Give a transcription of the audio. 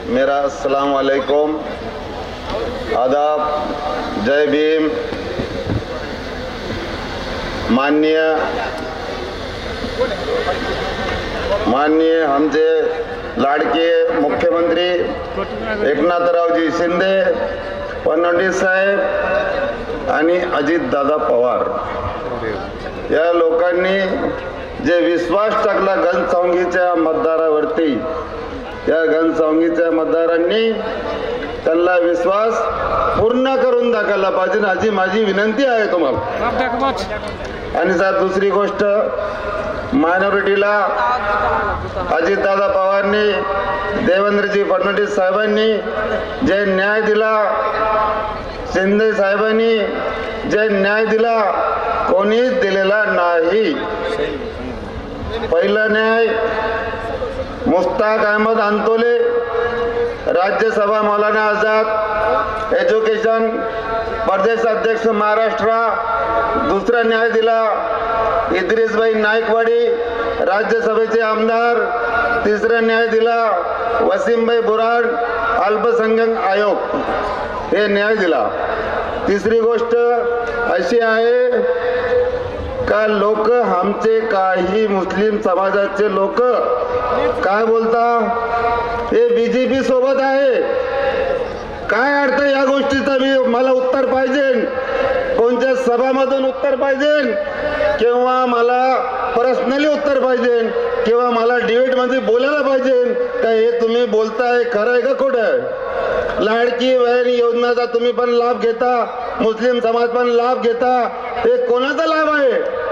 मेरा अस्सलाम वालेकुम, आदाब, जय भीम। माननीय आमचे लाडके मुख्यमंत्री एकनाथरावजी शिंदे, फडणवीस साहेब आणि अजितदादा पवार या लोकांनी जे विश्वास टाकला घनसावंगीच्या मतदारावरती, या घनसावंगीच्या मतदारांनी त्यांना विश्वास पूर्ण करून दाखवला पाहिजे, अशी माझी विनंती आहे तुम्हाला। आणि सर दुसरी गोष्ट, मायनॉरिटीला अजितदादा पवारनी, देवेंद्रजी फडणवीस साहेबांनी जे न्याय दिला, शिंदे साहेबांनी जे न्याय दिला, कोणीच दिलेला नाही। पहिला न्याय मुश्ताक अहमद अंतोले, राज्यसभा मौलाना आझाद, एज्युकेशन प्रदेश अध्यक्ष महाराष्ट्र। दुसरा न्याय दिला इद्रिसभाई नायकवाडी, राज्यसभेचे आमदार। तिसरा न्याय दिला वसीमभाई बुराड, अल्पसंख्याक आयोग, हे न्याय दिला। तिसरी गोष्ट अशी आहे का लोक आमचे काही मुस्लिम समाजाचे लोक काय बोलता, हे बीजेपी सोबत आहे। काय अर्थ या गोष्टीचा मला उत्तर पाहिजे, कोणत्या सभामधून उत्तर पाहिजे, किंवा मला पर्सनली उत्तर पाहिजे, किंवा मला डिबेटमध्ये बोलायला पाहिजे का हे तुम्ही बोलताय खरं आहे का खोटं आहे। लाडकी बहीण योजनेचा तुम्ही पण लाभ घेता, मुस्लिम समाज पण लाभ घेता, हे कोणाचा लाभ आहे?